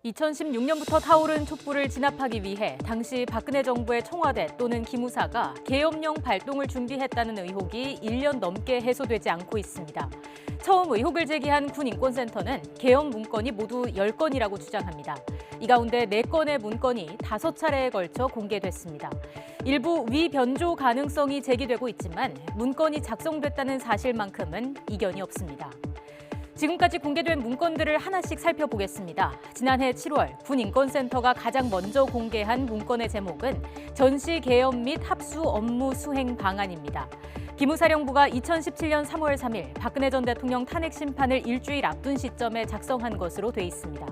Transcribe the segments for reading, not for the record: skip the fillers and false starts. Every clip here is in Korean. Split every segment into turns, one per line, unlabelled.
2016년부터 타오른 촛불을 진압하기 위해 당시 박근혜 정부의 청와대 또는 기무사가 계엄령 발동을 준비했다는 의혹이 1년 넘게 해소되지 않고 있습니다. 처음 의혹을 제기한 군인권센터는 계엄 문건이 모두 10건이라고 주장합니다. 이 가운데 4건의 문건이 5차례에 걸쳐 공개됐습니다. 일부 위변조 가능성이 제기되고 있지만 문건이 작성됐다는 사실만큼은 이견이 없습니다. 지금까지 공개된 문건들을 하나씩 살펴보겠습니다. 지난해 7월 군인권센터가 가장 먼저 공개한 문건의 제목은 전시 계엄 및 합수 업무 수행 방안입니다. 기무사령부가 2017년 3월 3일 박근혜 전 대통령 탄핵 심판을 일주일 앞둔 시점에 작성한 것으로 돼 있습니다.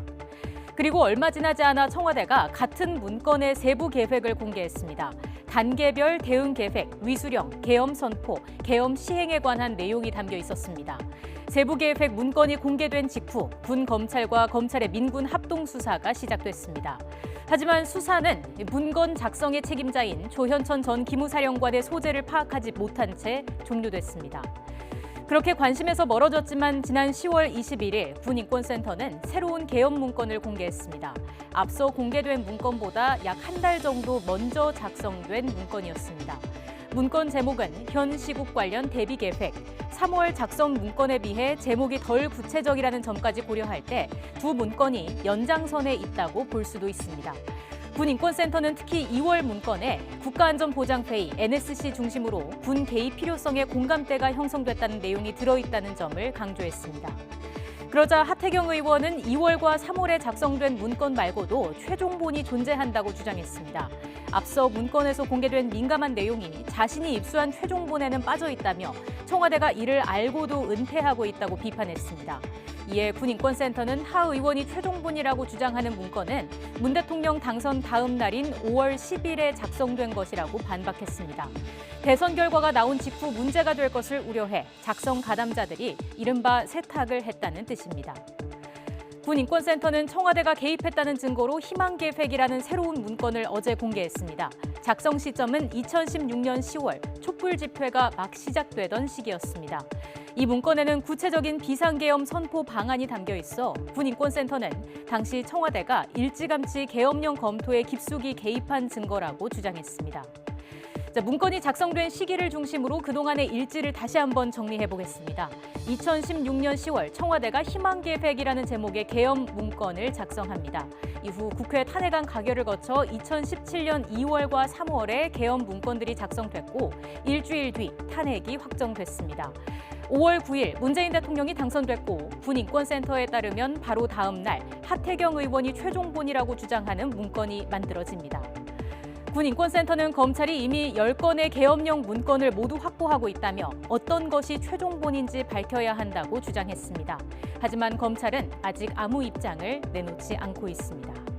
그리고 얼마 지나지 않아 청와대가 같은 문건의 세부 계획을 공개했습니다. 단계별 대응 계획, 위수령, 계엄 선포, 계엄 시행에 관한 내용이 담겨 있었습니다. 세부 계획 문건이 공개된 직후 군 검찰과 검찰의 민군 합동 수사가 시작됐습니다. 하지만 수사는 문건 작성의 책임자인 조현천 전 기무사령관의 소재를 파악하지 못한 채 종료됐습니다. 그렇게 관심에서 멀어졌지만 지난 10월 21일 군인권센터는 새로운 계엄 문건을 공개했습니다. 앞서 공개된 문건보다 약 한 달 정도 먼저 작성된 문건이었습니다. 문건 제목은 현 시국 관련 대비 계획. 3월 작성 문건에 비해 제목이 덜 구체적이라는 점까지 고려할 때 두 문건이 연장선에 있다고 볼 수도 있습니다. 군인권센터는 특히 2월 문건에 국가안전보장회의 NSC 중심으로 군 개입 필요성에 공감대가 형성됐다는 내용이 들어있다는 점을 강조했습니다. 그러자 하태경 의원은 2월과 3월에 작성된 문건 말고도 최종본이 존재한다고 주장했습니다. 앞서 문건에서 공개된 민감한 내용이 자신이 입수한 최종본에는 빠져 있다며 청와대가 이를 알고도 은폐하고 있다고 비판했습니다. 이에 군인권센터는 하 의원이 최종본이라고 주장하는 문건은 문 대통령 당선 다음 날인 5월 10일에 작성된 것이라고 반박했습니다. 대선 결과가 나온 직후 문제가 될 것을 우려해 작성 가담자들이 이른바 세탁을 했다는 뜻입니다. 군인권센터는 청와대가 개입했다는 증거로 희망계획이라는 새로운 문건을 어제 공개했습니다. 작성 시점은 2016년 10월 촛불 집회가 막 시작되던 시기였습니다. 이 문건에는 구체적인 비상계엄 선포 방안이 담겨 있어 군인권센터는 당시 청와대가 일찌감치 계엄령 검토에 깊숙이 개입한 증거라고 주장했습니다. 문건이 작성된 시기를 중심으로 그동안의 일지를 다시 한번 정리해보겠습니다. 2016년 10월 청와대가 희망계획이라는 제목의 계엄 문건을 작성합니다. 이후 국회 탄핵안 가결을 거쳐 2017년 2월과 3월에 계엄 문건들이 작성됐고 일주일 뒤 탄핵이 확정됐습니다. 5월 9일 문재인 대통령이 당선됐고 군인권센터에 따르면 바로 다음 날 하태경 의원이 최종본이라고 주장하는 문건이 만들어집니다. 군인권센터는 검찰이 이미 10건의 계엄령 문건을 모두 확보하고 있다며 어떤 것이 최종본인지 밝혀야 한다고 주장했습니다. 하지만 검찰은 아직 아무 입장을 내놓지 않고 있습니다.